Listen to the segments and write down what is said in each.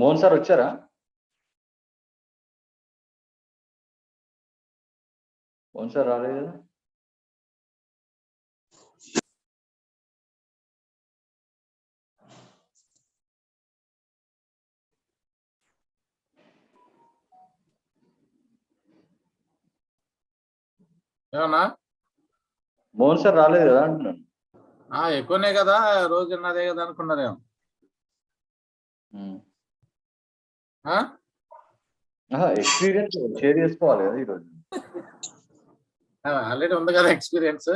Mohan sir వచ్చారా? Mohan sir రాలేదు కదా? ఏమన్నా మోహన్ సార్ రాలేదు కదా అంటున్నాను. ఎక్కువనే కదా, రోజు ఉన్నదే కదా అనుకున్నారేమో. ఎక్స్పీరియన్స్ షేర్ చేసుకోవాలి కదా ఈరోజు. ఆల్రెడీ ఉంది కదా ఎక్స్పీరియన్స్.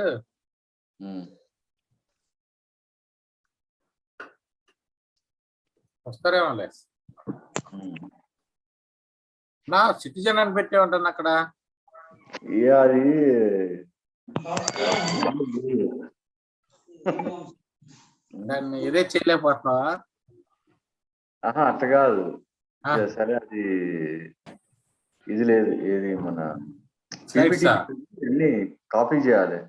వస్తారేమో లే. నా సిటిజన్ అని పెట్టే ఉంటాను అక్కడ. అది దాన్ని ఇదే చేయలేకపోతున్నావా? అట్లా కాదు. సరే, అది ఇది లేదు, ఏది మన అన్ని కాపీ చేయాలి.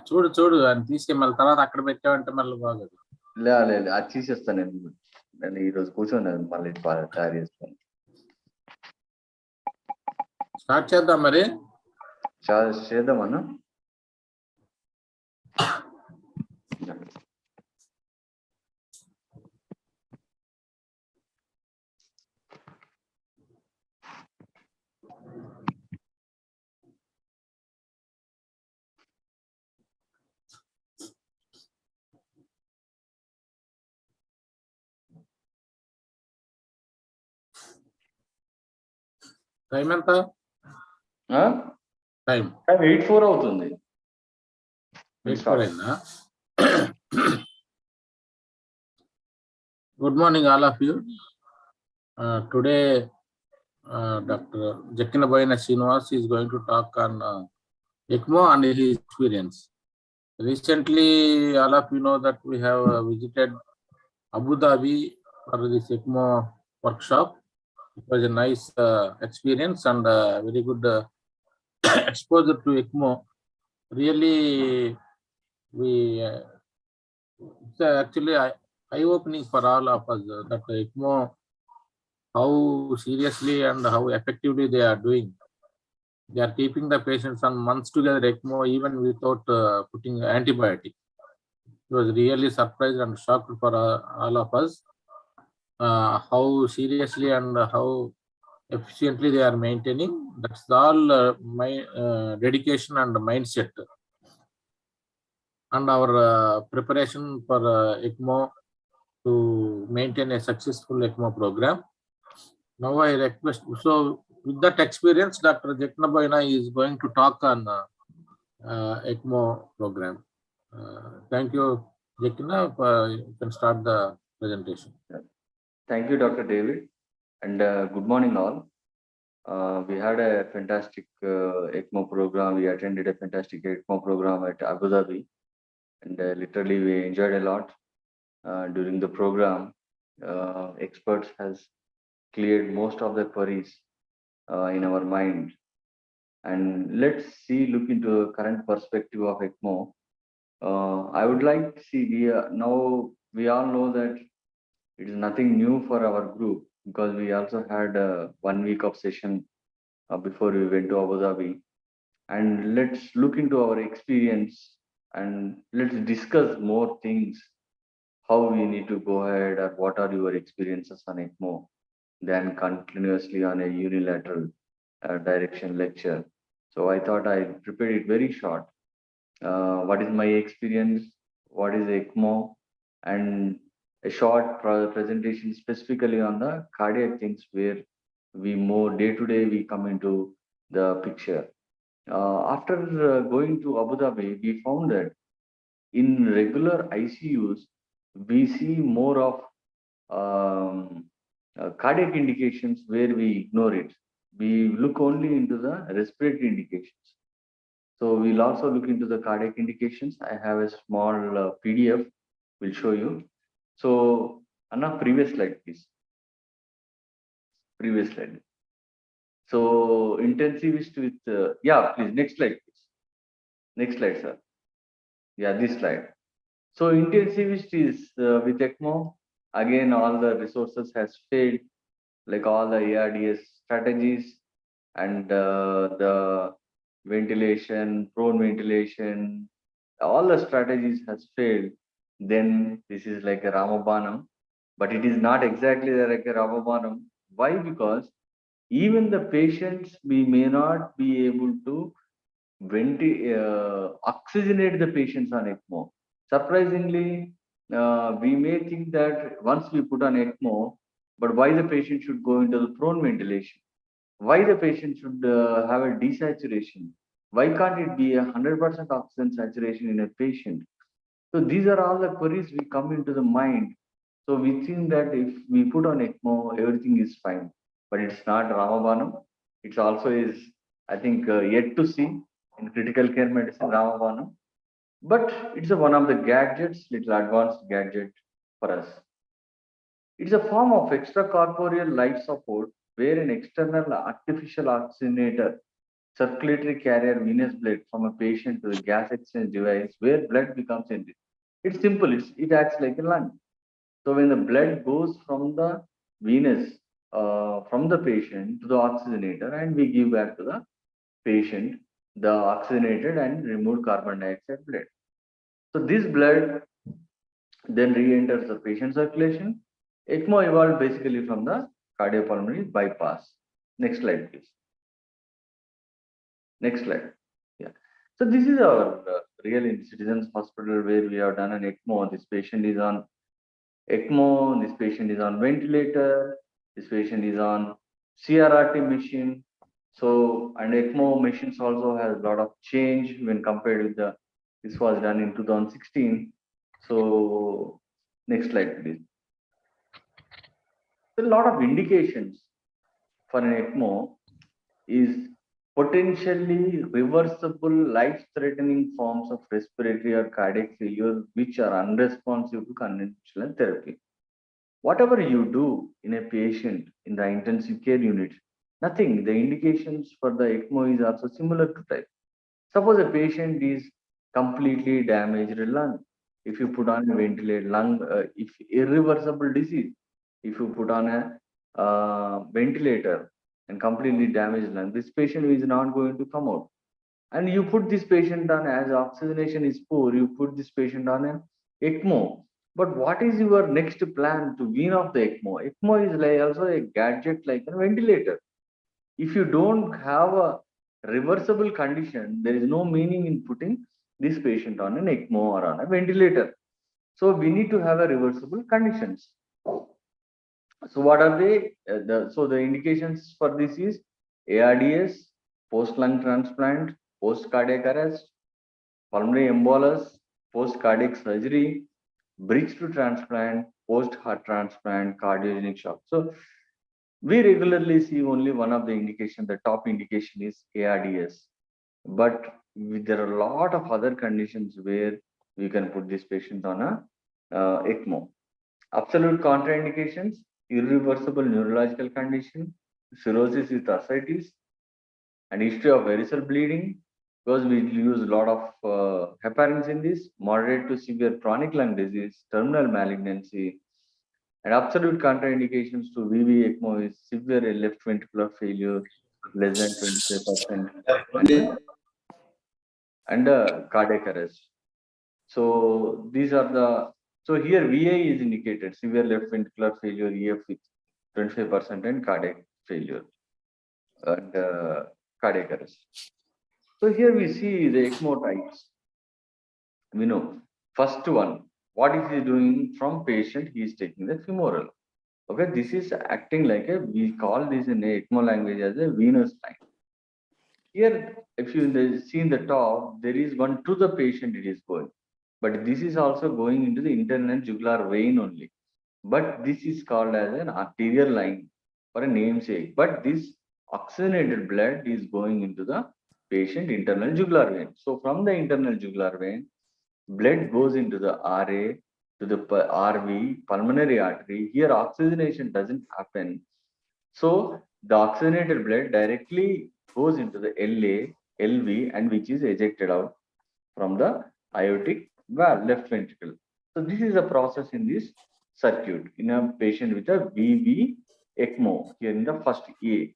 చూడు చూడు అని తీసుకెళ్ళి మళ్ళీ తర్వాత అక్కడ పెట్టావంటే మళ్ళీ బాగోదు. లేదు, అది తీసేస్తాను నేను ఈరోజు కూర్చొని మళ్ళీ తయారు చేస్తాను. స్టార్ట్ చేద్దాం మరి. చేద్దామన్నా. టైం ఎంత? టైం 8:04 అవుతుంది. 8:04 అయిందా? Good morning, all of you. Today, Dr. Jakkinaboyina Srinivas is going to talk on Ecmo and his experience. Recently, all of you know that we have visited Abu Dhabi for this Ecmo workshop. It was a nice experience and very good exposure to Ecmo. Really, it's actually eye-opening for all of us that Ecmo, how seriously and how effectively they are doing. They are keeping the patients on months together Ecmo even without putting antibiotic. It was really surprised and shocked for all of us how seriously and how efficiently they are maintaining. That's all my dedication and mindset and our preparation for Ecmo to maintain a successful Ecmo program. Now I request, so with that experience, Dr. Jakkinaboyina is going to talk on Ecmo program. Thank you, Jakkina. You can start the presentation. Thank you, Dr. David, and good morning all. We had a fantastic Ecmo program. We attended a fantastic Ecmo program at Abu Dhabi, and literally we enjoyed a lot. During the program, experts has cleared most of the queries in our mind. And let's look into the current perspective of Ecmo. I would like to see, now we all know that it is nothing new for our group because we also had 1 week of session before we went to Abu Dhabi. And let's look into our experience and let's discuss more things, how we need to go ahead, or what are your experiences on Ecmo, than continuously on a unilateral direction lecture. So I thought I prepared it very short. What is my experience? What is Ecmo? And a short presentation specifically on the cardiac things where we more day to day we come into the picture. After going to Abu Dhabi, we found that in regular ICUs, we see more of cardiac indications where we ignore it. We look only into the respiratory indications. So we'll also look into the cardiac indications. I have a small PDF, will show you. So, Anna, previous slide, please. Previous slide. So, intensivist with, yeah, please, next slide, please. Next slide, sir. Yeah, this slide. So intensivist is with Ecmo. Again, all the resources has failed, like all the ARDS strategies and the ventilation, prone ventilation, all the strategies has failed. Then this is like a Ramabanam, but it is not exactly like a Ramabanam. Why? Because even the patients, we may not be able to oxygenate the patients on ECMO. Surprisingly, we may think that once we put on ECMO, but why the patient should go into the prone ventilation? Why the patient should have a desaturation? Why can't it be 100% oxygen saturation in a patient? So these are all the queries we come into the mind. So we think that if we put on ECMO, everything is fine, but it's not Ramabanam. It also is, I think, yet to see in critical care medicine, Ramabanam. But it's one of the gadgets, little advanced gadget for us. It's a form of extracorporeal life support where an external artificial oxygenator circulatory carrier venous blood from a patient to the gas exchange device where blood becomes enriched. It's simple, it acts like a lung. So when the blood goes from the venous, from the patient to the oxygenator, and we give back to the patient the oxygenated and removed carbon dioxide blood. So this blood then re-enters the patient circulation. ECMO evolved basically from the cardiopulmonary bypass. Next slide, please. Next slide. Yeah. So this is our real in Citizens Hospital where we have done an ECMO. This patient is on ECMO. This patient is on ventilator. This patient is on CRRT machine. So, and ECMO machines also has a lot of change when compared with the, this was done in 2016. So, next slide, please. A lot of indications for an ECMO is potentially reversible life-threatening forms of respiratory or cardiac failure which are unresponsive to conventional therapy. Whatever you do in a patient in the intensive care unit, nothing. The indications for the ECMO is also similar to type. Suppose a patient is completely damaged lung. If you put on a ventilated lung, if irreversible disease, if you put on a ventilator and completely damaged lung, this patient is not going to come out. And you put this patient on, as oxygenation is poor, you put this patient on an ECMO. But what is your next plan to wean off the ECMO? ECMO is like also a gadget like a ventilator. If you don't have a reversible condition, there is no meaning in putting this patient on an ECMO or on a ventilator. So we need to have a reversible conditions. So what are they? So the indications for this is ARDS, post lung transplant, post cardiac arrest, pulmonary embolus, post cardiac surgery, bridge to transplant, post heart transplant, cardiogenic shock. So we regularly see only one of the indication. The top indication is ARDS, but there are a lot of other conditions where we can put this patient on a ECMO. Absolute contraindications: irreversible neurological condition, cirrhosis with ascites, and history of variceal bleeding, because we use a lot of heparins in this, moderate to severe chronic lung disease, terminal malignancy, and absolute contraindications to VV ECMO is severe left ventricular failure, less than 25%, and cardiac arrest. So these are the, so here VA is indicated, severe left ventricular failure, EF with 25% and cardiac failure and cardiac arrest. So here we see the ECMO types. We know first one, what is he doing from patient? He is taking the femoral. Okay, this is acting like a, we call this in ECMO language as a venous line. Here, if you see in the top, there is one to the patient it is going, but this is also going into the internal jugular vein only. But this is called as an arterial line for a namesake. But this oxygenated blood is going into the patient internal jugular vein. So from the internal jugular vein, blood goes into the RA to the RV, pulmonary artery. Here oxygenation doesn't happen. So the oxygenated blood directly goes into the LA, LV, and which is ejected out from the aortic valve, left ventricle. So this is a process in this circuit in a patient with a VV ECMO here in the first A.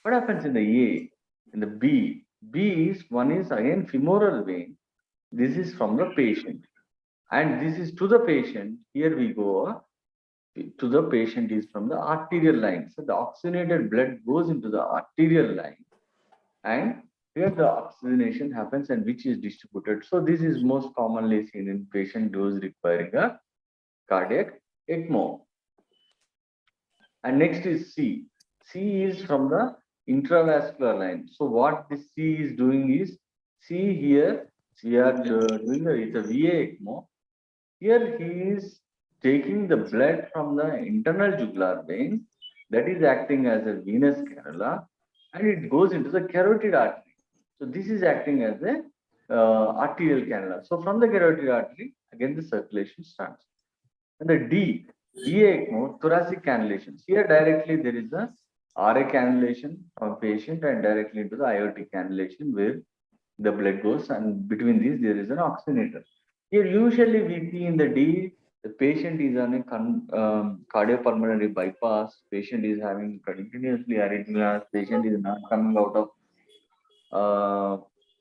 What happens in the A? In the B? B is one is again femoral vein. This is from the patient, and this is to the patient. Here we go to the patient is from the arterial line. So the oxygenated blood goes into the arterial line, and here the oxygenation happens and which is distributed. So this is most commonly seen in patient those requiring a cardiac ECMO. And next is C. C is from the intravascular line. So what this C is doing is, C here, we are doing it's a VA ECMO. Here he is taking the blood from the internal jugular vein that is acting as a venous cannula, and it goes into the carotid artery. So this is acting as a arterial cannula. So from the carotid artery, again the circulation starts. And the D, VA ECMO, thoracic cannulations. Here directly there is a RA cannulation from patient and directly into the IOT cannulation where the blood goes, and between these there is an oxygenator. Here usually we see in the D, the patient is on a cardiopulmonary bypass, patient is having continuously arrhythmias, patient is not coming out of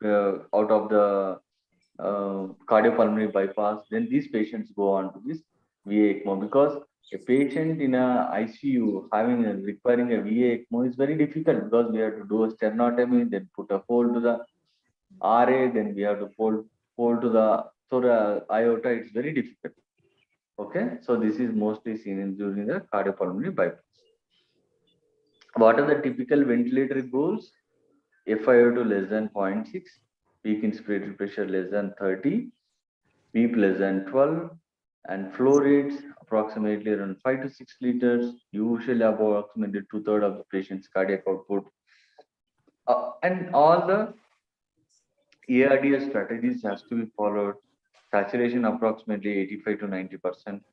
the cardiopulmonary bypass, then these patients go on to this VA ECMO, because a patient in a ICU requiring a VA ECMO is very difficult, because we have to do a sternotomy, then put a hole to the RA, then we have to hold to the aorta. It's very difficult. Okay, so this is mostly seen in during the cardiopulmonary bypass. What are the typical ventilatory goals? FiO2 less than 0.6, peak inspiratory pressure less than 30, PEEP less than 12, and flow rates approximately around 5 to 6 liters, usually approximately 2/3 of the patient's cardiac output. And all the ARDS strategies has to be followed. Saturation approximately 85 to 90%.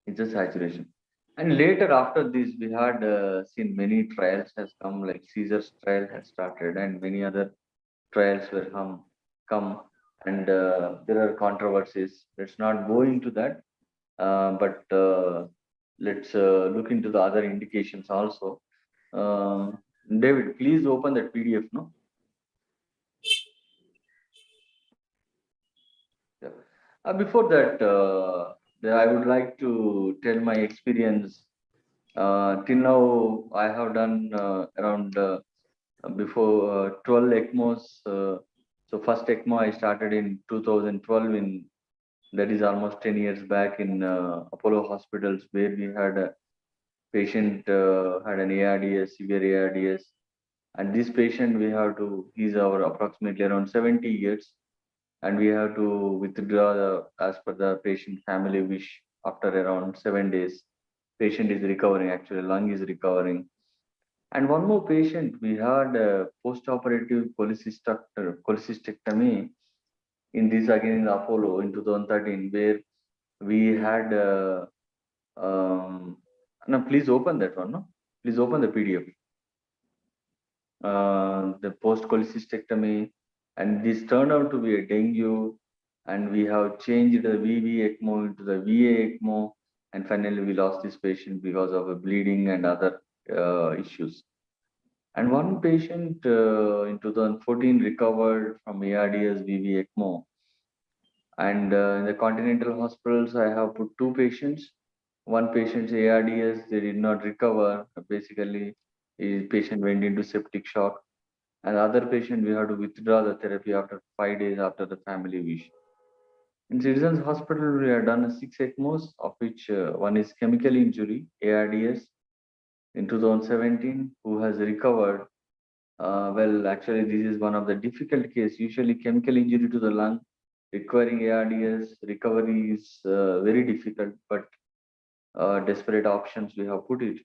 It's a saturation. And later after this, we had seen many trials has come, like Caesar's trial has started, and many other trials will come, and there are controversies. Let's not go into that, but let's look into the other indications also. David, please open that PDF, no? Yeah. Before that, I would like to tell my experience. Till now, I have done around before 12 ECMOs. So first ECMO I started in 2012, in that is almost 10 years back, in Apollo hospitals, where we had a patient had an ARDS, severe ARDS, and this patient we have to, he's our approximately around 70 years, and we have to withdraw as per the patient family wish after around 7 days. Patient is recovering, actually lung is recovering. And one more patient, we had a post-operative cholecystectomy in this, again in Apollo in 2013, where we had no, please open that one, no? Please open the PDF. The post-cholecystectomy, and this turned out to be a dengue, and we have changed the VV ECMO into the VA ECMO, and finally we lost this patient because of a bleeding and other issues. And one patient in 2014 recovered from ARDS VV ECMO. And in the continental hospitals, I have put two patients. One patient's ARDS, they did not recover. Basically, the patient went into septic shock. And the other patient, we have to withdraw the therapy after 5 days after the family wish. In Citizens Hospital, we have done 6 ECMOs, of which one is chemical injury, ARDS, in 2017, who has recovered. Well, actually, this is one of the difficult case. Usually, chemical injury to the lung requiring ARDS recovery is very difficult, but desperate options we have put it.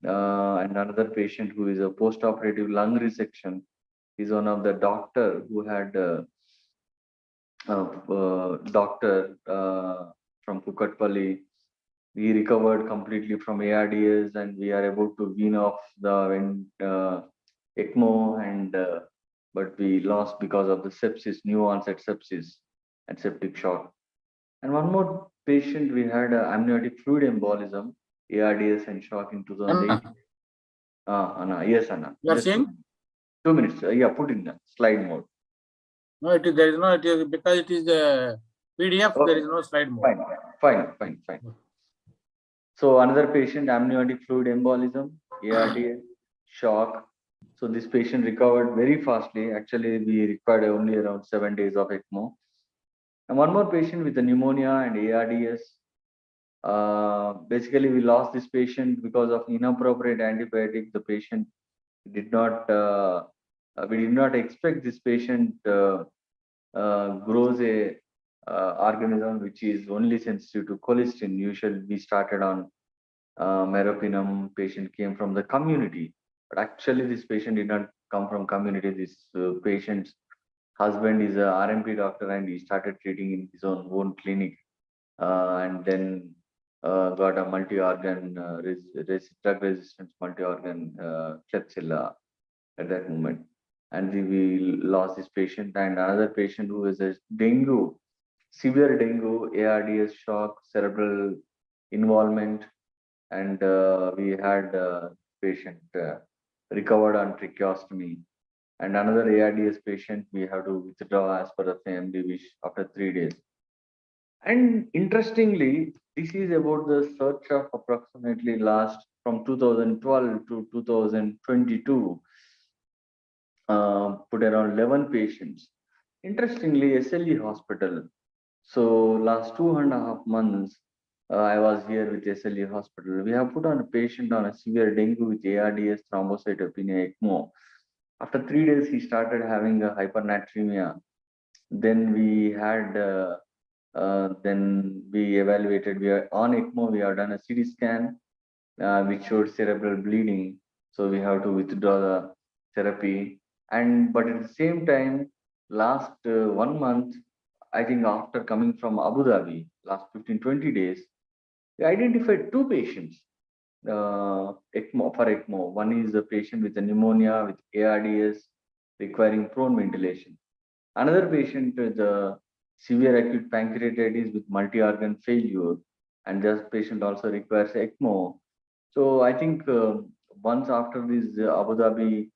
And another patient who is a post-operative lung resection is one of the doctor who had doctor from Kukatpalli. We recovered completely from ARDS, and we are able to wean off the ECMO, and but we lost because of the sepsis, new onset sepsis and septic shock. And one more patient, we had amniotic fluid embolism, ARDS and shock in 2008. Anna, Anna, yes, Anna. you are Just saying? 2 minutes. Yeah, put in the slide mode. No, it is there is no, it is because it is the PDF, there Okay, is no slide mode. fine. So another patient, amniotic fluid embolism, ARDS, shock. So this patient recovered very fastly. Actually, we required only around 7 days of Ecmo. And one more patient with a pneumonia and ARDS. Basically, we lost this patient because of inappropriate antibiotic. The patient did not, we did not expect this patient grows a organism which is only sensitive to colistin. Usually, we started on meropenem. Patient came from the community, but actually, this patient did not come from community. This patient's husband is a RMP doctor, and he started treating in his own clinic, and then got a multi-organ drug resistance multi-organ Klebsiella at that moment. And we lost this patient, and another patient who is a dengue, severe dengue, ARDS shock, cerebral involvement, and we had patient recovered on tracheostomy. And another ARDS patient, we have to withdraw as per the family wish after 3 days. And interestingly, this is about the search of approximately last from 2012 to 2022, put around 11 patients. Interestingly, SLE hospital. So last 2.5 months, I was here with SLE hospital. We have put on a patient on a severe dengue with ARDS, thrombocytopenia, Ecmo. After 3 days, he started having a hypernatremia. Then we had then we evaluated, we are on Ecmo, we have done a CT scan, which showed cerebral bleeding. So we have to withdraw the therapy. And but at the same time, last 1 month, I think after coming from Abu Dhabi, last 15-20 days, we identified two patients ECMO for ECMO. One is a patient with a pneumonia with ARDS requiring prone ventilation. Another patient with severe acute pancreatitis with multi-organ failure, and this patient also requires ECMO. So I think once after this Abu Dhabi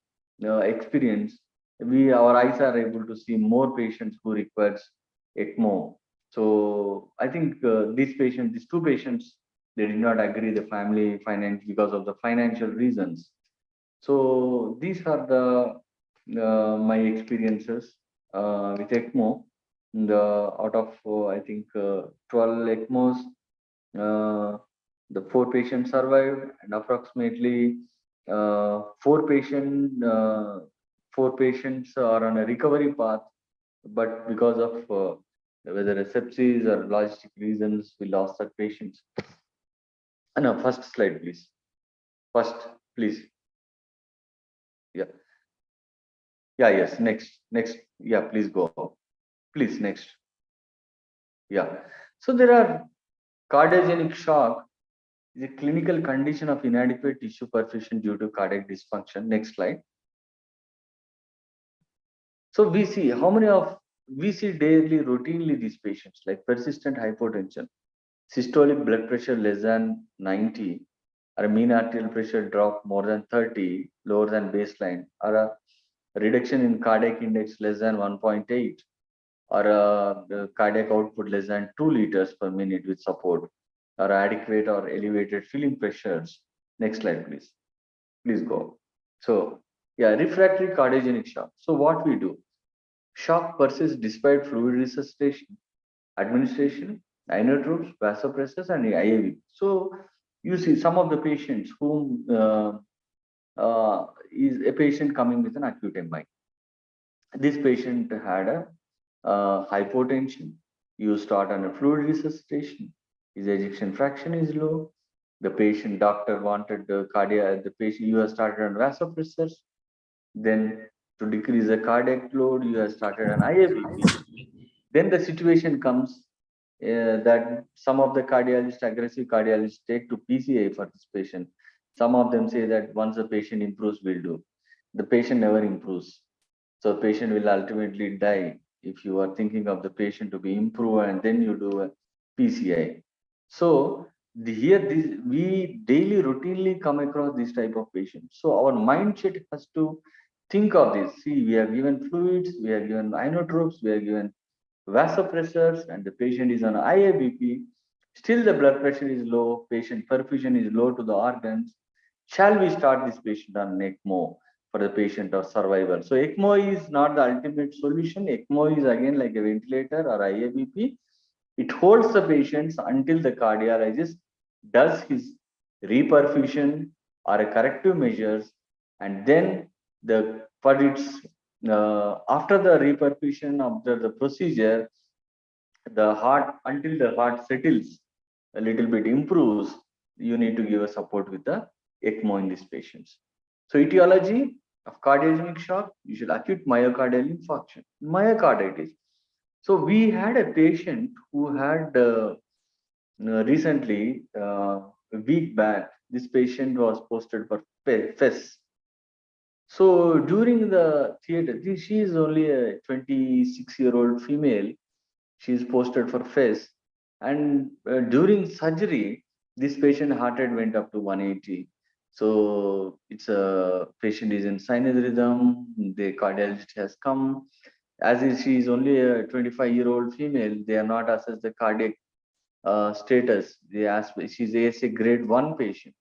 experience, our eyes are able to see more patients who requires ECMO. So I think these two patients, they did not agree the family finance because of the financial reasons. So these are the my experiences with ECMO. Out of I think 12 ECMOs, uh, the 4 patients survived, and approximately four patient uh, 4 patients are on a recovery path. But because of whether sepsis or logistic reasons, we lost that patients. No, first slide, please. First, please. Yeah. Yeah. Yes. Next. Yeah. Please go. Please next. Yeah. So there are cardiogenic shock is a clinical condition of inadequate tissue perfusion due to cardiac dysfunction. Next slide. So we see daily routinely these patients like persistent hypotension, systolic blood pressure less than 90, or a mean arterial pressure drop more than 30, lower than baseline, or a reduction in cardiac index less than 1.8, or the cardiac output less than 2 liters per minute with support, or adequate or elevated filling pressures. Next slide, please. Please go. So, yeah, refractory cardiogenic shock. So, what we do? Shock persists despite fluid resuscitation, administration, inotropes, vasopressors, and IAV. So, you see some of the patients whom is a patient coming with an acute MI. This patient had a hypotension. You start on a fluid resuscitation. His ejection fraction is low. The patient doctor wanted the cardiac. The patient you have started on vasopressors. Then to decrease the cardiac load, you have started an IABP. Then the situation comes that some of the cardiologists, aggressive cardiologists, take to PCI for this patient. Some of them say that once the patient improves, we'll do. The patient never improves. So patient will ultimately die. If you are thinking of the patient to be improved and then you do PCI. So we daily routinely come across this type of patients. So our mindset has to think of this. See, we are given fluids, we are given inotropes, we are given vasopressors, and the patient is on IABP. Still, the blood pressure is low, patient perfusion is low to the organs. Shall we start this patient on ECMO for the patient of survival? So ECMO is not the ultimate solution. ECMO is again like a ventilator or IABP. It holds the patients until the cardiologist does his reperfusion or a corrective measures, and then the for its after the reperfusion after the procedure, the heart until the heart settles a little bit improves, you need to give a support with the ECMO in these patients. So etiology of cardiogenic shock, usual acute myocardial infarction, myocarditis. So we had a patient who had recently, a week back, this patient was posted for FES. So during the theater, she is only a 26-year-old female. She is posted for FES. And during surgery, this patient heart rate went up to 180. So it's a patient is in sinus rhythm. The cardiologist has come. As is, she is only a 25-year-old female, they are not assessed the cardiac status. They ask, she's ASA grade 1 patient.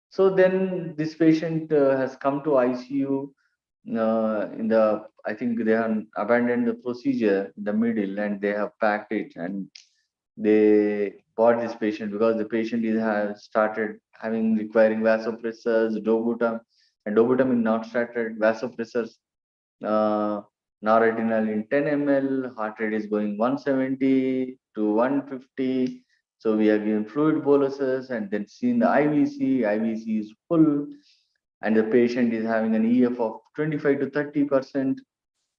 So then this patient has come to ICU in the, I think they have abandoned the procedure in the middle and they have packed it and they bought this patient because the patient is has started having requiring vasopressors, dobutam, and dobutam is not started, vasopressors, uh, noradrenaline 10 ml, heart rate is going 170 to 150. So we are given fluid boluses and then seen the IVC. IVC is full, and the patient is having an EF of 25 to 30%,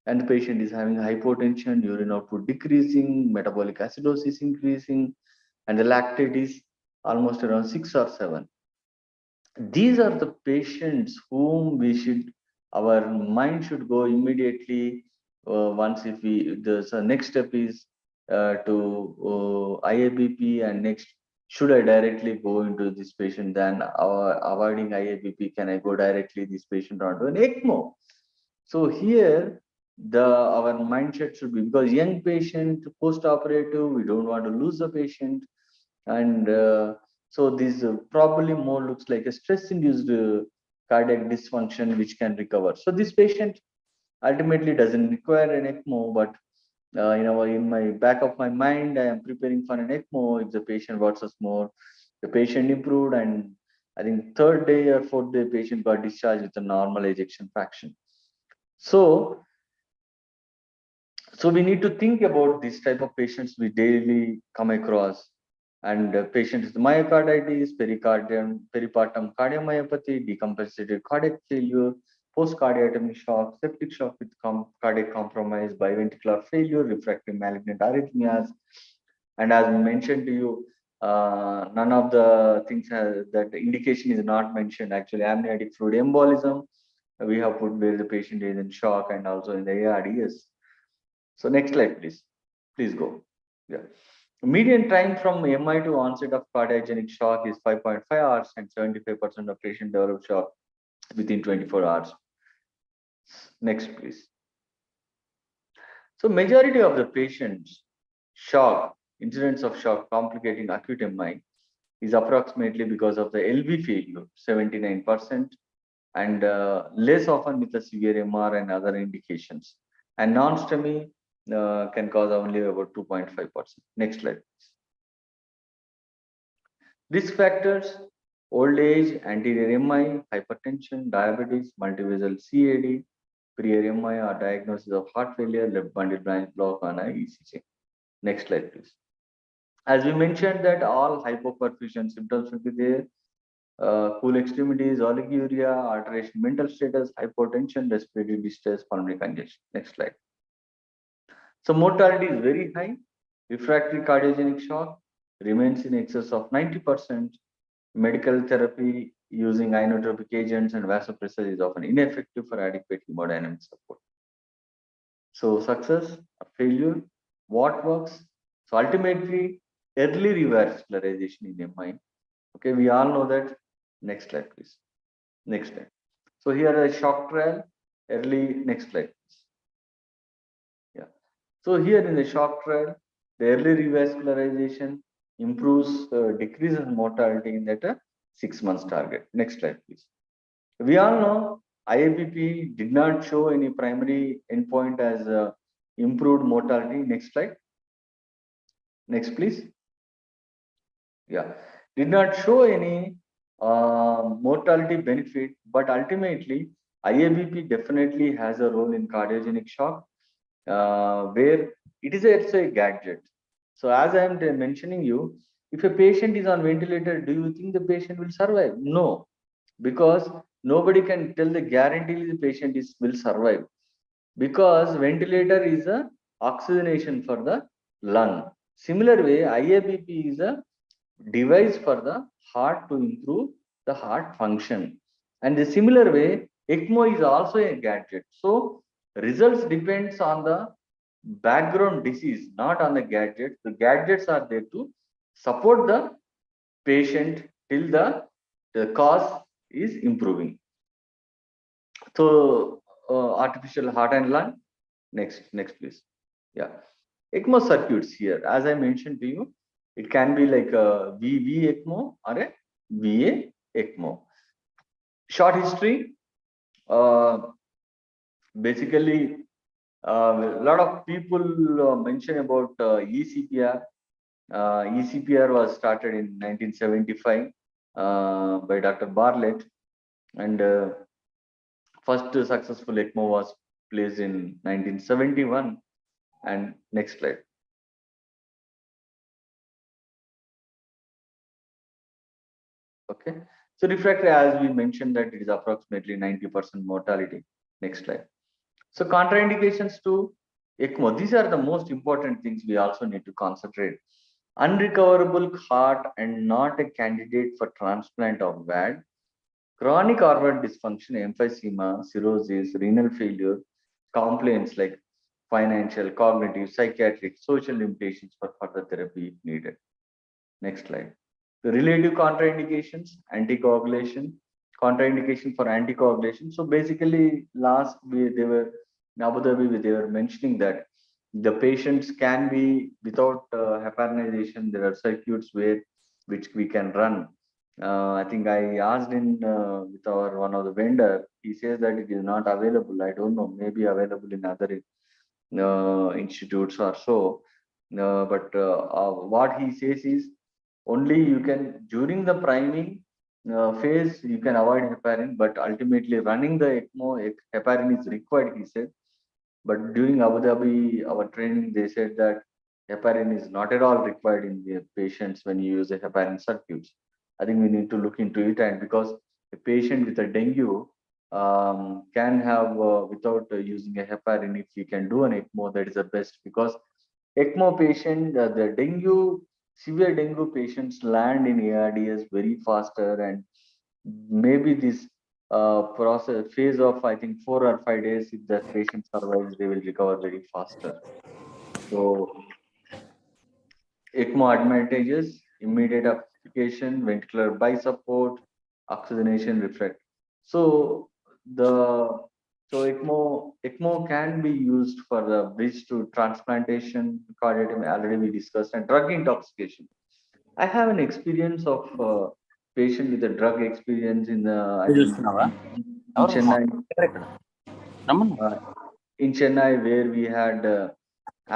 and the patient is having hypotension, urine output decreasing, metabolic acidosis increasing, and the lactate is almost around 6 or 7. These are the patients whom we should, our mind should go immediately once if we, the so next step is to IABP, and next, should I directly go into this patient than avoiding IABP, can I go directly this patient onto an ECMO? So here the our mindset should be, because young patient post operative, we don't want to lose the patient, and so this probably more looks like a stress induced cardiac dysfunction which can recover. So this patient ultimately doesn't require an ECMO, but in my back of my mind, I am preparing for an ECMO if the patient wants us more. The patient improved, and I think third day or fourth day, patient got discharged with a normal ejection fraction. So we need to think about this type of patients we daily come across, and patients with myocarditis, peripartum cardiomyopathy, decompensated cardiac failure, post-cardiogenic shock, septic shock with cardiac compromise, biventricular failure, refractory malignant arrhythmias. And as we mentioned to you, none of the things that indication is not mentioned. Actually, amniotic fluid embolism, we have put where the patient is in shock and also in the ARDS. So next slide, please. Please go. Yeah. Median time from MI to onset of cardiogenic shock is 5.5 hours, and 75% of patients develop shock within 24 hours. Next, please. So majority of the patients shock, incidents of shock complicating acute MI is approximately because of the LV failure, 79%, and less often with the severe MR and other indications. And non-STEMI can cause only about 2.5%. Next slide. Risk factors: old age, anterior MI, hypertension, diabetes, multivessel CAD, pre MI or diagnosis of heart failure, left bundle branch block on ECG. Next slide, please. As we mentioned that all hypoperfusion symptoms will be there. Cool extremities, oliguria, alteration mental status, hypotension, respiratory distress, pulmonary congestion. Next slide. So mortality is very high. Refractory cardiogenic shock remains in excess of 90%. Medical therapy using inotropic agents and vasopressor is often ineffective for adequate hemodynamic support. So success or failure, what works? So ultimately, early revascularization in MI. Okay, we all know that. Next slide, please. Next slide. So here a shock trial, early, next slide. Yeah. So here in the shock trial, the early revascularization improves, decreases mortality in that 6 months target. Next slide, please. We all know IABP did not show any primary endpoint as improved mortality. Next slide. Next, please. Yeah, did not show any mortality benefit, but ultimately IABP definitely has a role in cardiogenic shock, where it is also a gadget. So as I am mentioning you, if a patient is on ventilator, do you think the patient will survive? No, because nobody can tell the guarantee the patient will survive, because ventilator is a oxygenation for the lung. Similar way, IABP is a device for the heart to improve the heart function. And the similar way, ECMO is also a gadget. So results depends on the background disease, not on the gadgets. The gadgets are there to support the patient till the cause is improving. So artificial heart and lung. Next, please. Yeah. ECMO circuits here, as I mentioned to you, it can be like a VV ECMO or a VA ECMO. Short history, uh, basically, a lot of people mention about eCPR. eCPR was started in 1975 by Dr. Bartlett, and first successful ECMO was placed in 1971. And next slide. Okay. So refractory, as we mentioned, that it is approximately 90% mortality. Next slide. So contraindications to ECMO. These are the most important things we also need to concentrate. Unrecoverable heart and not a candidate for transplant of VAD. Chronic organ dysfunction, emphysema, cirrhosis, renal failure, complaints like financial, cognitive, psychiatric, social limitations for further therapy if needed. Next slide. The relative contraindications, anticoagulation, contraindication for anticoagulation. So basically, they were in Abu Dhabi, they were mentioning that the patients can be without heparinization. There are circuits which we can run. I think I asked in with our one of the vendor. He says that it is not available. I don't know. Maybe available in other institutes or so. But what he says is only you can during the priming phase you can avoid heparin, but ultimately running the ECMO, heparin is required, he said. But during Abu Dhabi, our training, they said that heparin is not at all required in the patients when you use a heparin circuits. I think we need to look into it, and because a patient with a dengue can have without using a heparin, if we can do an ECMO, that is the best, because ECMO patient, the dengue, severe dengue patients land in ARDS very faster, and maybe this process phase of I think 4 or 5 days, if the patient survives, they will recover very faster. So ECMO advantages: immediate application, ventricular bi-support, oxygenation, reflect. So the ECMO can be used for the bridge to transplantation, cardiac, already we discussed, and drug intoxication. I have an experience of patient with a drug experience in I think చూస్తున్నావా in Chennai, ఇక్కడ రమ్మను uh, in Chennai, where we had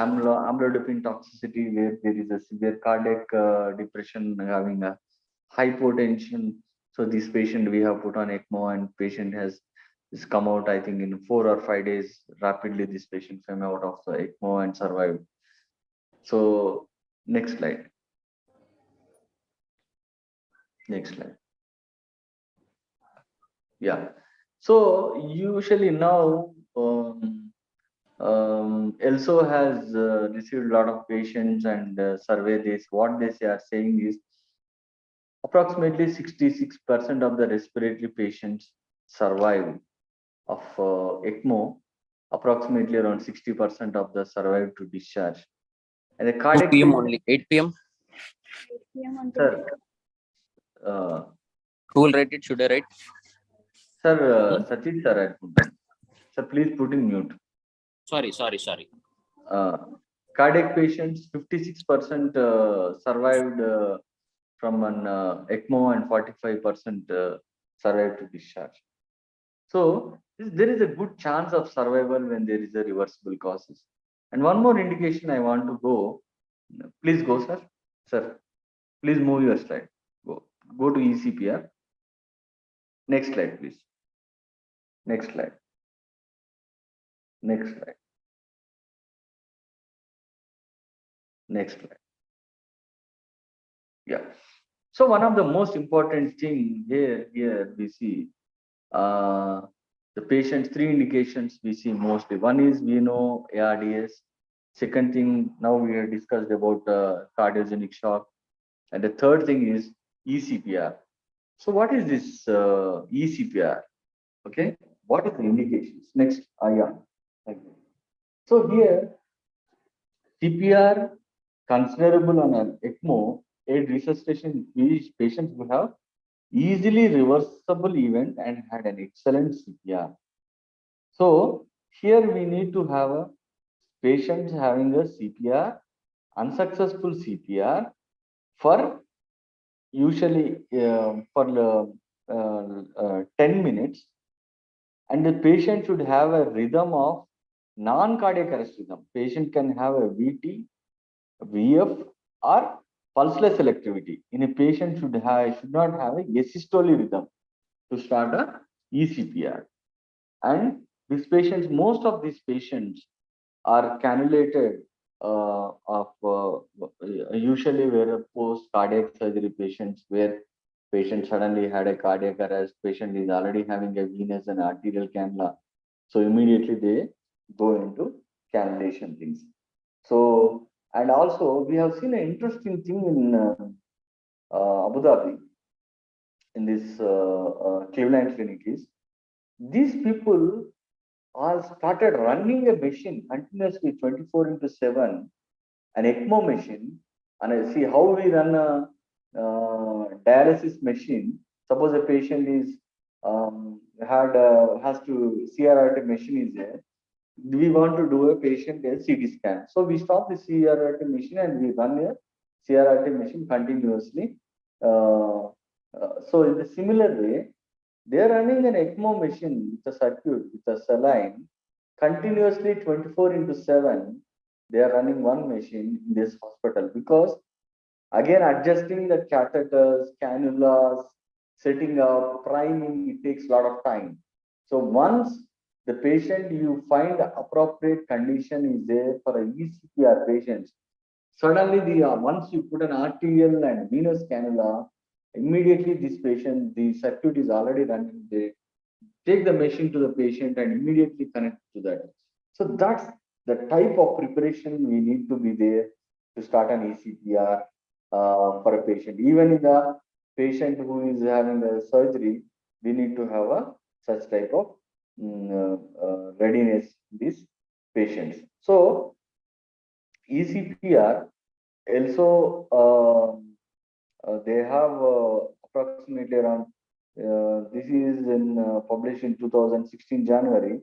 amlodipine toxicity, where there is a severe cardiac depression, having a hypotension. So this patient we have put on ECMO, and patient has come out, I think in 4 or 5 days. Rapidly, this patient came out of the ECMO and survived. So next slide. Next slide. Yeah. So usually now, ELSO has received a lot of patients, and survey this. What they are saying is approximately 66% of the respiratory patients survive of ECMO. Approximately around 60% of the survive to discharge. And the 2 cardiac p.m. patient, only 8 p.m. Sir, uh, Who will write it? Should I write? sir, Sachit sir, sir, please put in mute. Sorry. Cardiac patients, 56% survived from an ECMO and 45% survived to discharge. So there is a good chance of survival when there is a reversible causes. And one more indication I want to go. Please go, sir. Sir, please move your slide. Go to ECPR. Next slide, please. Next slide. Next slide. Next slide. Yeah. So one of the most important thing here we see the patient's three indications we see mostly. One is we know ARDS. Second thing, now we have discussed about cardiogenic shock. And the third thing is ECPR. So what is this ECPR? Okay. What are the indications? Next, yeah. Thank you. So here, CPR considerable on an ECMO, aid resuscitation, these patients who have easily reversible event and had an excellent CPR. So here we need to have a patient having a CPR, unsuccessful CPR for usually for 10 minutes, and the patient should have a rhythm of non-cardiac arrest rhythm. Patient can have a VT, VF, or pulseless selectivity. In a patient should not have a asystole rhythm to start a ECPR. And these patients, most of these patients are cannulated usually where post cardiac surgery patients, where patient suddenly had a cardiac arrest, patient is already having a venous and arterial cannula. So immediately they go into cannulation things. So, and also we have seen an interesting thing in Abu Dhabi, in this Cleveland clinic is, these people all started running a machine continuously 24/7, an ECMO machine. And I see how we run a dialysis machine. Suppose a patient is has to CRRT machine is there. We want to do a patient a CT scan. So we stop the CRRT machine and we run a CRRT machine continuously. So in a similar way, they are running an ECMO machine with a circuit, with a saline, continuously 24/7. They are running one machine in this hospital, because again adjusting the catheters, cannulas, setting up, priming, it takes a lot of time. So once the patient, you find the appropriate condition is there for a ECPR patients, suddenly once you put an arterial and venous cannula, immediately this patient, the circuit is already running. They take the machine to the patient and immediately connect to that. So that's the type of preparation we need to be there to start an ECPR for a patient. Even in the patient who is having a surgery, we need to have a such type of readiness in these patients. So ECPR also they have approximately around this is in published in 2016 January.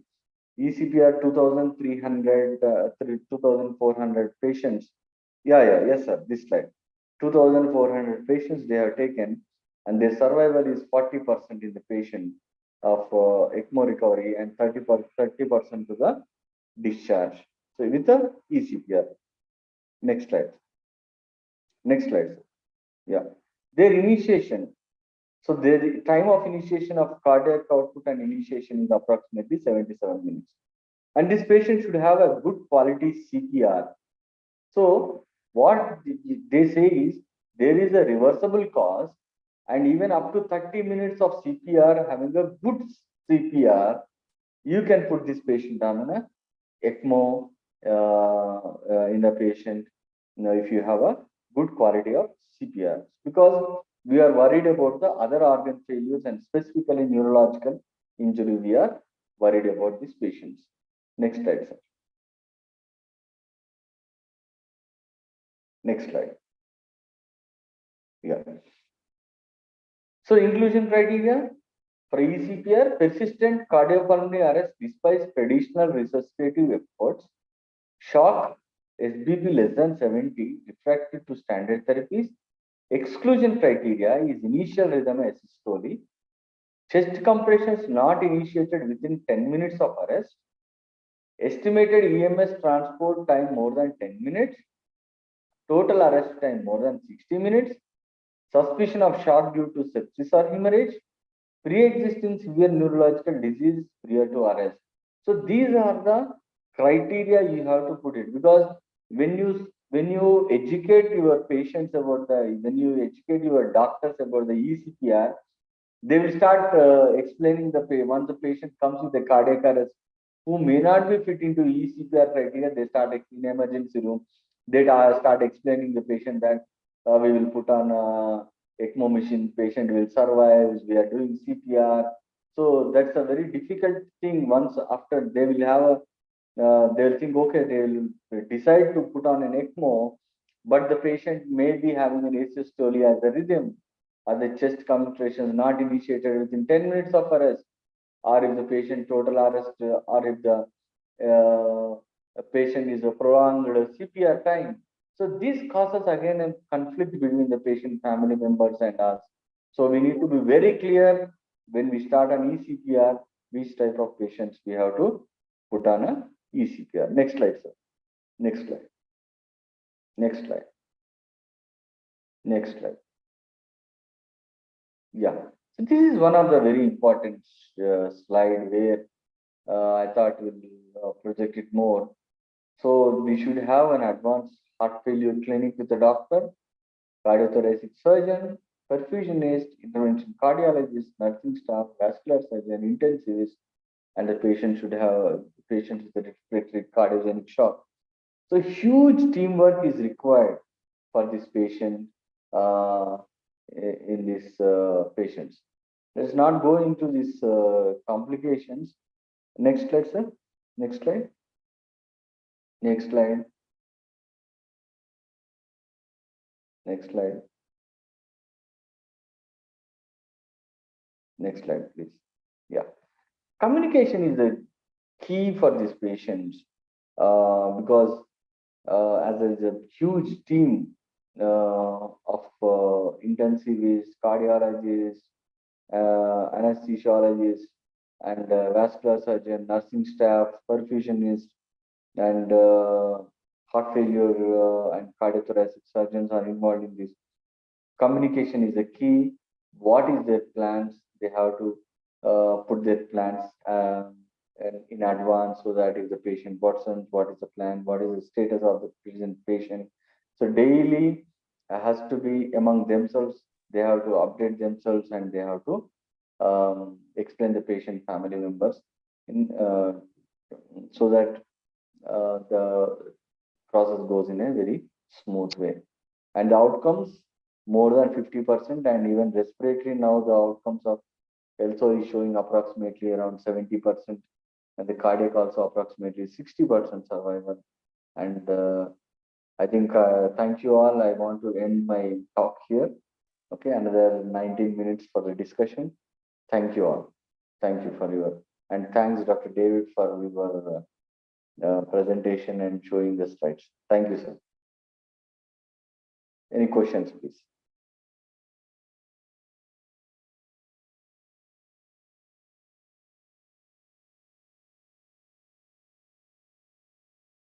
ECPR 2,300 2,400 patients. Yes sir, this slide. 2,400 patients they have taken, and their survival is 40% in the patient of ECMO recovery and 30% to the discharge. So with the ECPR. Next slide. Next slide. Yeah. Their initiation. So the time of initiation of cardiac output and initiation is approximately 77 minutes. And this patient should have a good quality CPR. So what they say is there is a reversible cause, and even up to 30 minutes of CPR, having a good CPR, you can put this patient on an ECMO in the patient, if you have a good quality of CPR, because we are worried about the other organ failures and specifically neurological injury. We are worried about these patients. Next slide, sir. Next slide. Yeah. So inclusion criteria for ECPR, persistent cardiopulmonary arrest despite traditional resuscitative efforts, shock, SBP less than 70, refractory to standard therapies. Exclusion criteria is initial rhythm asystole, chest compressions not initiated within 10 minutes of arrest, estimated EMS transport time more than 10 minutes, total arrest time more than 60 minutes, suspicion of shock due to sepsis or hemorrhage, pre-existing severe neurological disease prior to arrest. So these are the criteria you have to put it, because when you educate your patients about when you educate your doctors about the ECPR, they will start explaining once the patient comes with a cardiac arrest who may not be fit into ECPR criteria, they start in emergency room. They start explaining the patient that we will put on Ecmo machine, patient will survive, we are doing CPR. So that's a very difficult thing. Once after they will have they will think, okay, they will decide to put on an Ecmo, but the patient may be having an asystole as a rhythm, or the chest contractions not initiated within 10 minutes of arrest, or if the patient total arrest, or if the patient is a prolonged CPR time. So this causes again a conflict between the patient family members and us. So we need to be very clear when we start an eCPR, which type of patients we have to put on a eCPR. Next slide, sir. Next slide. Next slide. Next slide. Yeah. So this is one of the very important slide where I thought we'll project it more. So we should have an advanced heart failure clinic with a doctor, cardiothoracic surgeon, perfusionist, intervention cardiologist, nursing staff, vascular surgeon, intensivist, and the patient should have patient with a respiratory cardiogenic shock. So huge teamwork is required for this patient in these patients. Let's not go into these complications. Next slide, sir. Next slide. Next slide. Next slide. Next slide, please. Yeah. Communication is the key for these patients because as there is a huge team of intensivists, cardiologists, anesthesiologists, and vascular surgeon, nursing staff, perfusionists, and heart failure and cardiothoracic surgeons are involved in this. Communication is the key. What is their plans? They have to put their plans in advance, so that if the patient worsens, what is the plan? What is the status of the present patient? So daily has to be among themselves. They have to update themselves, and they have to explain the patient family members so that the process goes in a very smooth way. And the outcomes more than 50%, and even respiratory now the outcomes of also is showing approximately around 70%, and the cardiac also approximately 60% survival. And I think thank you all. I want to end my talk here. Okay, another 19 minutes for the discussion. Thank you all. Thank you for your, and thanks Dr. David for your presentation and showing the slides. Thank you, sir. Any questions, please?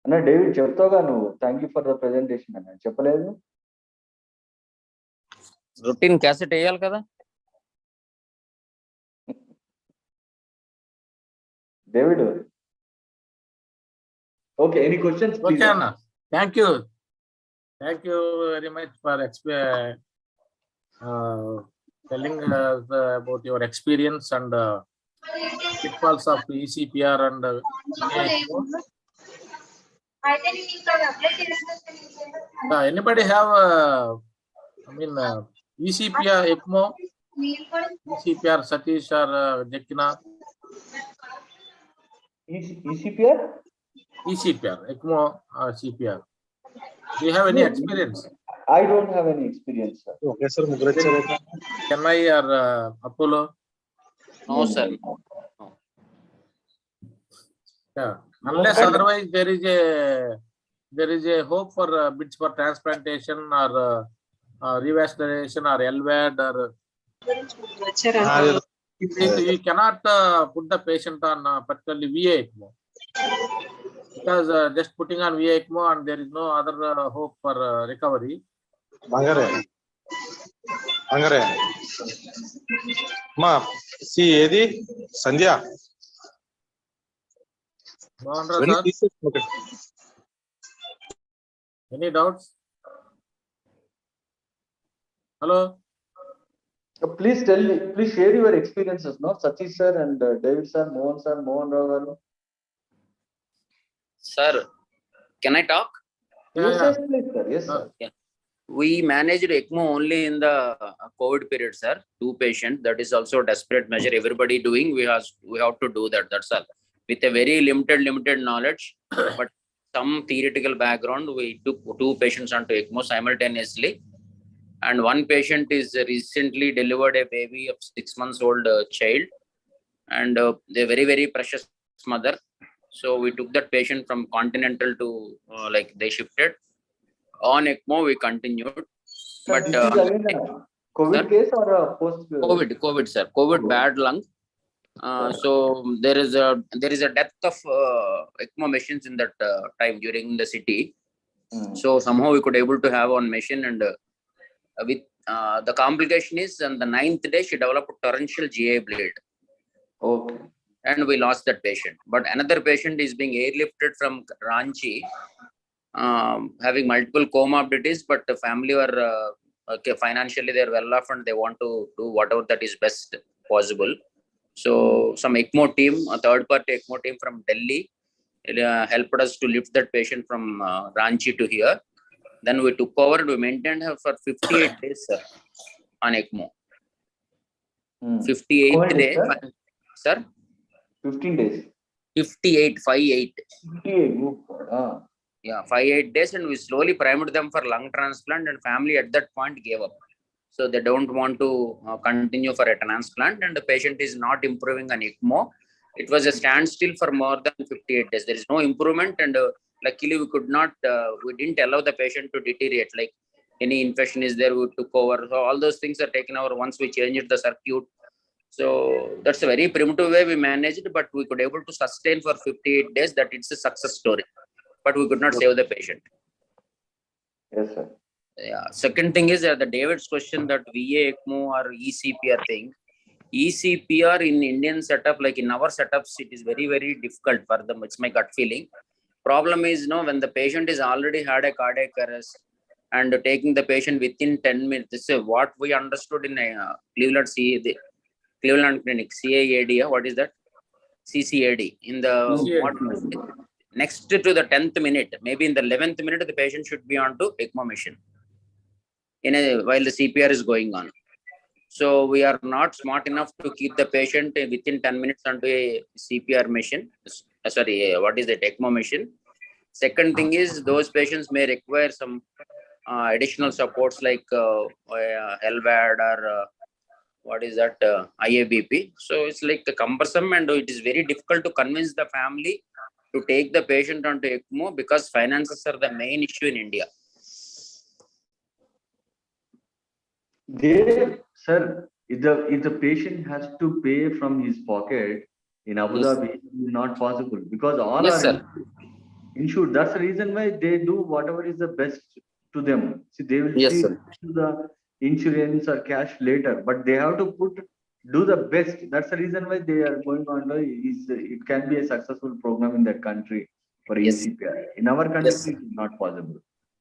అన్న David చెప్తావుగా నువ్వు thank you for the presentation అన్న చెప్పలేదు routine cassette వేయాలి కదా David okay any questions Okay, Anna. Thank you. Thank you very much for telling us about your experience and pitfalls of ECPR and Ecmo. Anybody have ECPR, Ecmo, ECPR, Satish or Jekina? ECPR? ECPR, Ecmo or CPR. Do you have any experience? I don't have any experience, sir. Okay, sir. ముగ్గురు వచ్చారు. Chennai or Apollo? No, sir. Yeah. Unless otherwise there is a hope for bids for transplantation or revascularization or LVAD or we cannot put the patient on particularly VA ECMO because just putting on VA ECMO and there is no other hope for recovery. Angare. Ma, see Edi, Sandhya. Mohandra, When sir, is this? Okay. any doubts? Hello. Please tell me, please share your experiences, no? Satish sir and David sir, Mohan Rao garu. Sir, can I talk? Yes, yes, please, sir. Yes, sir. We managed ECMO only in the COVID period, sir. 2 patients. That is also a desperate measure. Everybody doing. We have to do that. That's all. With a very limited knowledge, but some theoretical background, we took 2 patients onto ECMO simultaneously. And 1 patient is recently delivered a baby of 6 months old child, and they're very precious mother. So we took that patient from Continental to like they shifted. On ECMO we continued, Sir, but this is again a COVID sir? case or a post? COVID, sir. COVID bad lung. So there is a dearth of ECMO machines in that time during the city. So somehow we could able to have on machine, and with the complication is on the 9th day she developed torrential GI bleed. Okay. And we lost that patient. But another patient is being airlifted from Ranchi, having multiple comorbidities, but the family were okay, financially they're well off and they want to do whatever that is best possible. So some ECMO team, a third-party ECMO team from Delhi, helped us to lift that patient from Ranchi to here. Then we took over and we maintained her for 58 days, sir, on ECMO. 58th day, sir? 15 days. 58. 58. Oh, God. Yeah, 58 days, and we slowly primed them for lung transplant, and family at that point gave up. So they don't want to continue for a transplant, and the patient is not improving on ECMO. It was a standstill for more than 58 days. There is no improvement, and luckily we could not, we didn't allow the patient to deteriorate. Like any infection is there, we took over. So all those things are taken over once we changed the circuit. So that's a very primitive way we managed, but we could able to sustain for 58 days. That it's a success story, but we could not save the patient. Yes, sir. Yeah. Second thing is the David's question that VA ECMO or ECPR thing. ECPR in Indian setup, like in our setups, it is very difficult for them. It's my gut feeling. Problem is, when the patient is already had a cardiac arrest and taking the patient within 10 minutes. This is what we understood in Cleveland Clinic, CAAD. What is that? CCAD. In the next to the 10th minute, maybe in the 11th minute, the patient should be on to ECMO machine while the CPR is going on. So we are not smart enough to keep the patient within 10 minutes onto a CPR machine. Sorry, what is that? ECMO machine. Second thing is those patients may require some additional supports like LVAD or what is that? IABP. So it's like cumbersome, and it is very difficult to convince the family to take the patient onto ECMO because finances are the main issue in India. Sir, if the patient has to pay from his pocket in Abu Dhabi, it is not possible because all Yes, are sir. insured. That's the reason why they do whatever is the best to them. See, they will Yes, see sir. to the insurance or cash later, but they have to do the best. That's the reason why they are going on. It can be a successful program in that country for Yes. ECPR. In our country, Yes. it is not possible.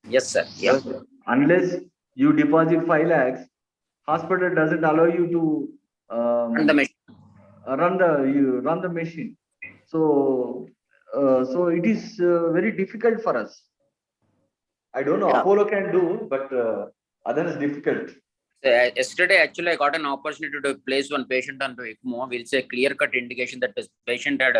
Yes, sir. Yeah. Unless you deposit 5 lakhs, hospital doesn't allow you to And the machine. run the machine. So it is very difficult for us. I don't know. Yeah. Apollo can do, but others difficult. So, yesterday, actually, I got an opportunity to place one patient onto ECMO. It's a clear-cut indication that the patient had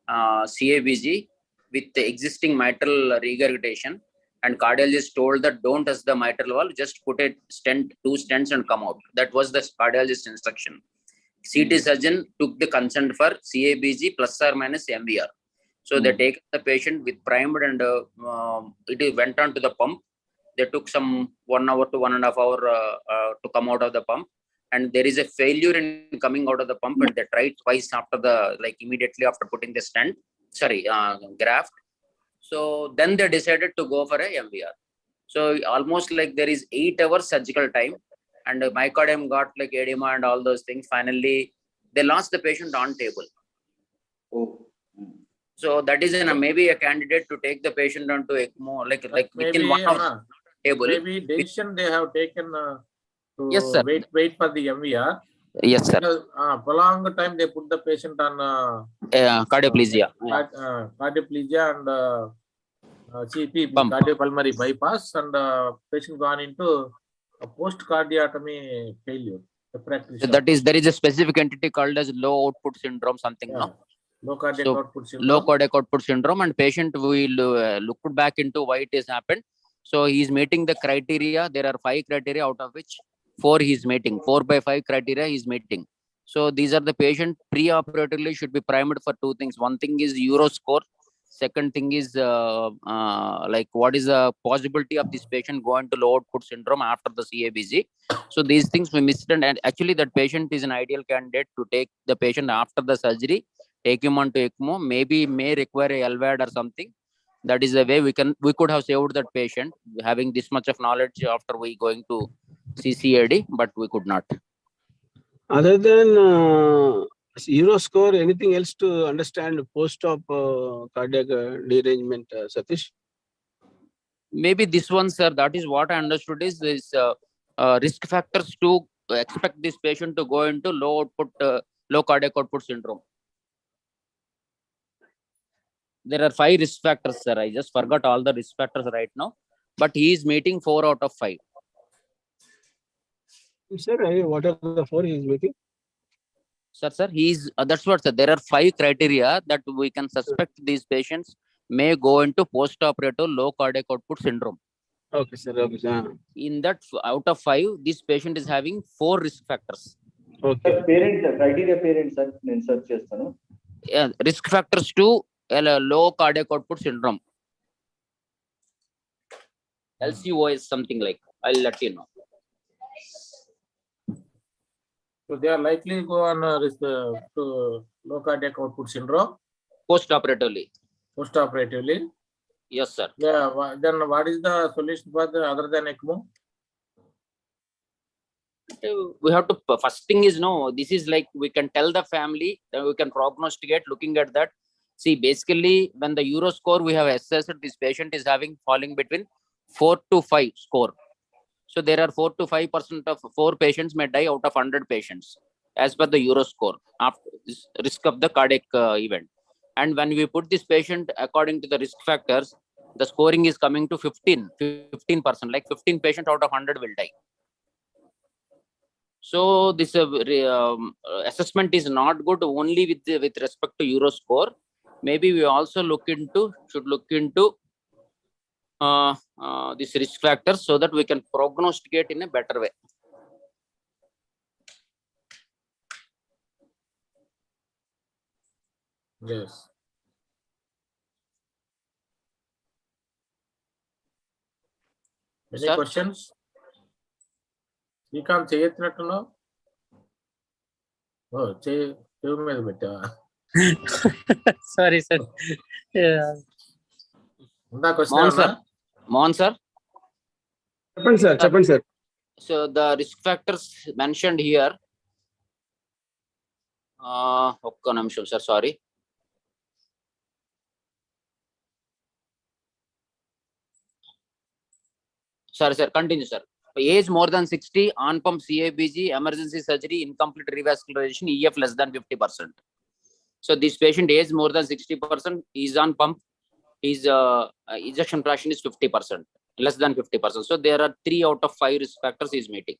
CABG with the existing mitral regurgitation. and cardiologist told that don't touch the mitral valve, just put a stent, 2 stents and come out. That was the cardiologist instruction. CT surgeon took the consent for CABG plus or minus MVR. So they take the patient with primed and it went on to the pump. They took some 1 hour to 1.5 hours to come out of the pump. And there is a failure in coming out of the pump, and they tried twice after the, like immediately after putting the stent, graft. So then they decided to go for a MVR. So almost like there is 8 hours surgical time, and myocardium got like edema and all those things. Finally, they lost the patient on table. Oh. So that is maybe a candidate to take the patient onto ECMO, like within Maybe, 1 hour table. Maybe decision they have taken to Yes, sir. wait for the MVR. Yes, sir. Because, prolonged time they put the patient on Cardioplegia. cardioplegia and CP, Pump. cardiopulmonary bypass, and patient gone into a post-cardiotomy failure. The practice. So that is, there is a specific entity called as low output syndrome, something, no? Low cardiac So, output syndrome. Low cardiac output syndrome, and patient will look back into why it has happened. So he is meeting the criteria. There are 5 criteria, out of which 4 he is meeting. 4 by 5 criteria he is meeting. So these are the patient pre-operatively should be primed for 2 things. One thing is Euro score. Second thing is like what is the possibility of this patient going to low output syndrome after the CABG. So these things we missed, and actually that patient is an ideal candidate to take the patient after the surgery, take him on to ECMO, maybe may require a LVAD or something. That is the way we could have saved that patient, having this much of knowledge after we going to CCAD, but we could not. Other than Euro score, anything else to understand post-op cardiac derangement, Satish? Maybe this one, sir, that is what I understood is risk factors to expect this patient to go into low cardiac output syndrome. There are 5 risk factors, sir. I just forgot all the risk factors right now, but he is meeting 4 out of 5. Sir, what are the 4 he is meeting? Sir, he's that's what, sir. There are 5 criteria that we can suspect these patients may go into post-operative low cardiac output syndrome. Okay, sir. Okay, sir. In that, out of 5, this patient is having 4 risk factors. Okay. Parents, criteria parents, నేను search చేస్తాను. Yeah, risk factors to low cardiac output syndrome. LCO is something like, I'll let you know. So they are likely to go on risk to low cardiac output syndrome Post-operatively. post-operatively. Yes, sir. Yeah. Then what is the solution for the other than ECMO? We have to, first thing is, no, this is like we can tell the family, then we can prognosticate looking at that. See, basically, when the Euro score we have assessed, this patient is having falling between 4 to 5 score. So there are 4 to 5% of 4 patients may die out of 100 patients as per the Euro score after this risk of the cardiac event. And when we put this patient according to the risk factors, the scoring is coming to 15%, like 15 patients out of 100 will die. So this assessment is not good only with respect to Euro score. Maybe we also should look into these risk factors so that we can prognosticate in a better way. Yes. Any Sir? questions? You can't say it now. Oh, say Sorry, sir. Yeah. Question, sir. Mohan, sir. Chappan, sir. So the risk factors mentioned here. Okay, I'm sure, sir. Sorry. Sorry, sir. Continue, sir. Age more than 60, on pump CABG, emergency surgery, incomplete revascularization, EF less than 50%. So this patient age more than 60%, is on pump, his ejection fraction is 50%, less than 50%. So there are 3 out of 5 risk factors he is meeting.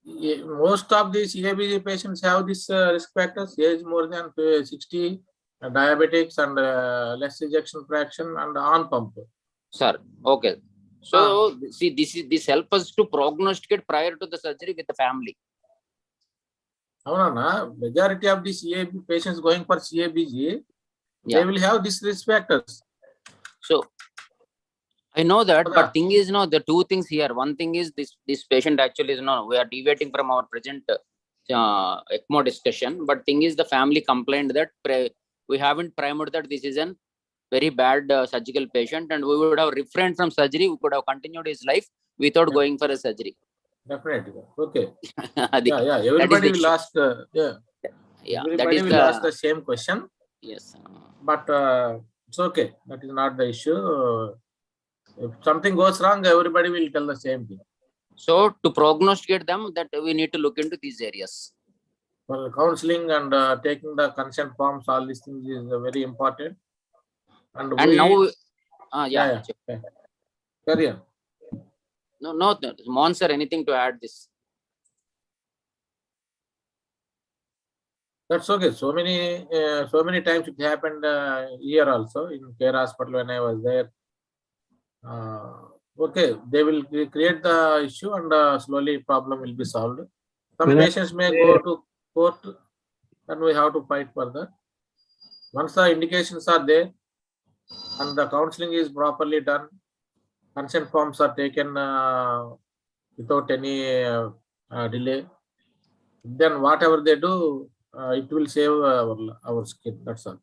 Most of these CABG patients have these risk factors, age more than 60, diabetics and less ejection fraction and on pump. Sir, okay. So see, this helps us to prognosticate prior to the surgery with the family. Avana, majority of the CAB patients going for CABG, Yeah. they will have these risk factors. So I know that, Yeah. but thing is, the two things here. One thing is this patient actually is we are deviating from our present ECMO discussion. But thing is, the family complained that we haven't primed that this is an very bad surgical patient, and we would have refrained from surgery. We could have continued his life without going for a surgery. Definitely. Okay. Adi- Yeah. Everybody the will ask. Yeah. Yeah, that Everybody is will ask the same question. yes. But it's okay. That is not the issue. If something goes wrong, everybody will tell the same thing. So to prognosticate them, that we need to look into these areas. Well, counseling and taking the consent forms, all these things is very important. And Now, yeah. Carry on. no, Mon sir, anything to add this? That's okay. So many times it happened here also in care hospital when I was there. Okay, they will create the issue and slowly problem will be solved. Some patients may go to court and we have to fight further. Once the indications are there and the counseling is properly done, consent forms are taken without any delay, then whatever they do, it will save our skin. That's all.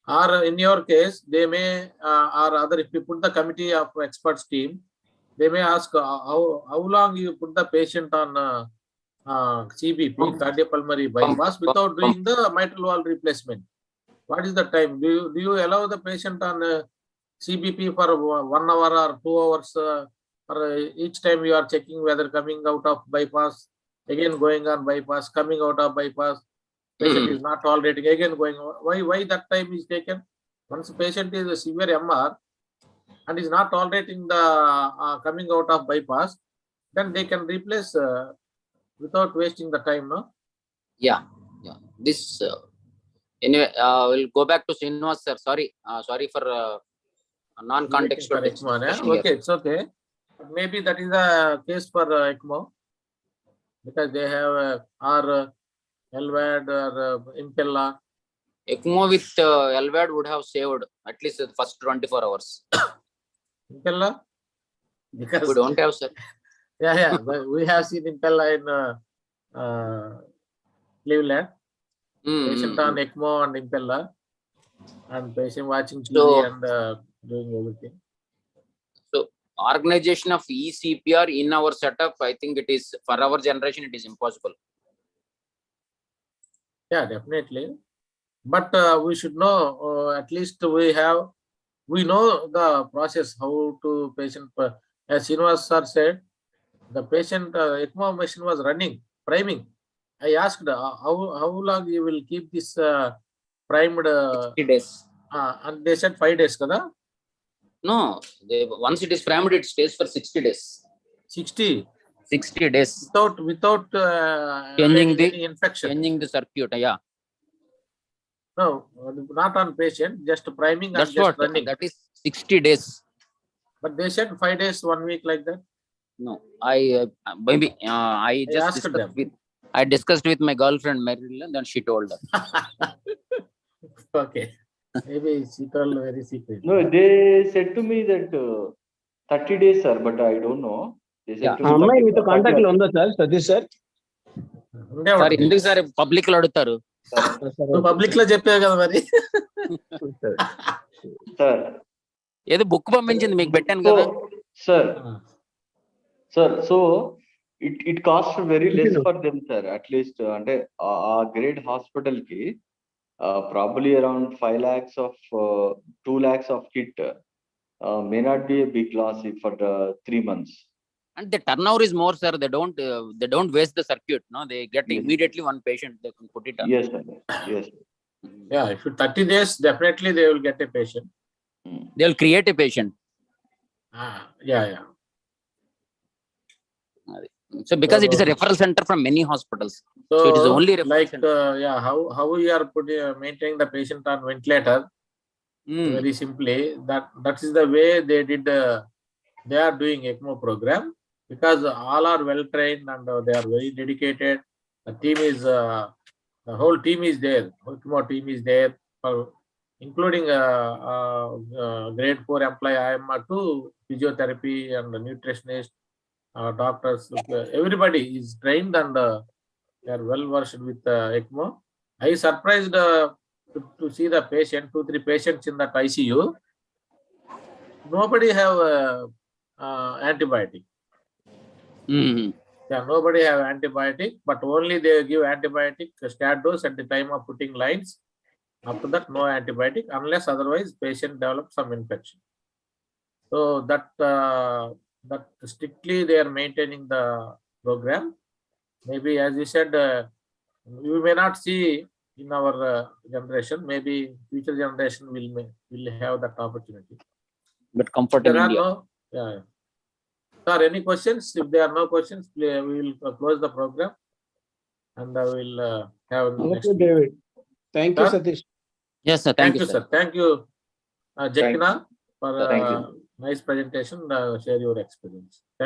Or in your case, they may or other, if you put the committee of experts team, they may ask how long you put the patient on CBP, cardiopulmonary bypass, without doing the mitral valve replacement. What is the time? Do you allow the patient on CBP for 1 hour or 2 hours? Or each time you are checking whether coming out of bypass, again going on bypass, coming out of bypass, patient is not tolerating, again going. Why that time is taken? Once patient is a severe MR and is not tolerating the coming out of bypass, then they can replace without wasting the time, no? Yeah. This anyway, we'll go back to Srinivas sir. Sorry for non-contextual discussion here. Okay, it's okay. But maybe that is a case for Ecmo because they have or LVAD or Impella. ECMO with LVAD would have saved at least the first 24 hours. Impella? Because We don't have, sir. yeah, but we have seen Impella in Cleveland. Patient on Ecmo and Impella, and patient watching TV and doing everything. So organization of eCPR in our setup, I think it is for our generation, it is impossible. Yeah, definitely. But we should know, at least we know the process, how to patient, as Srinivas sir said, the patient Ecmo machine was running, priming. I asked how long you will keep this primed 60 days. and they said 5 days, kada? No, once it is primed, it stays for 60 days. 60 days. Without Changing any infection. Changing the circuit, yeah. No, not on patient, just priming. That's and just what, running. that is 60 days. But they said 5 days, 1 week like that. No, I discussed with my girlfriend Meryl, and then she told her. Okay. Maybe she told very secret. No, they said to me that 30 days, sir, but I don't know. They said to me అమ్మాయి 30 మీతో contact లో ఉందా sir Satish sir sir ఎందుకు sir public లో అడుగుతారు public లో చెప్పావు కదా మరి సార్ ఏదో బుక్ పంపించింది మీకు పెట్టాను కదా sir so it costs very less for them, sir. At least అంటే ఆ గ్రేడ్ హాస్పిటల్ కి probably around 5 lakhs of 2 lakhs of kit may not be a big loss for 3 months. And the turnover is more, sir. They don't waste the circuit. No, they get immediately one patient. They can put it on. Yes, sir. Yes. Yeah, if 30 days, definitely they will get a patient. They will create a patient. Yeah. So because it is a referral center from many hospitals, so it is only referral like center. how we are maintaining the patient on ventilator. Very simply, that is the way they did. They are doing ECMO program because all are well trained and they are very dedicated. The team is the whole team is there. ECMO team is there, including grade 4 employee IMR to physiotherapy and the nutritionist, doctors. Everybody is trained and they are well versed with ECMO. I surprised to see the patient, 2-3 patients in that ICU. Nobody have antibiotic. Yeah, nobody have antibiotic, but only they give antibiotic stat dose at the time of putting lines. After that, no antibiotic unless otherwise patient develops some infection. So that that strictly they are maintaining the program. Maybe as you said, we may not see in our generation. Maybe future generation will have that opportunity. But comfort in There are India. no. Yeah. Sir, any questions? If there are no questions, we will close the program and I will have next. Okay, David. Thank you, Sir? Satish. Yes, sir. Thank you, sir. Thank you, Jekina, for Thank you. nice presentation. Share your experience.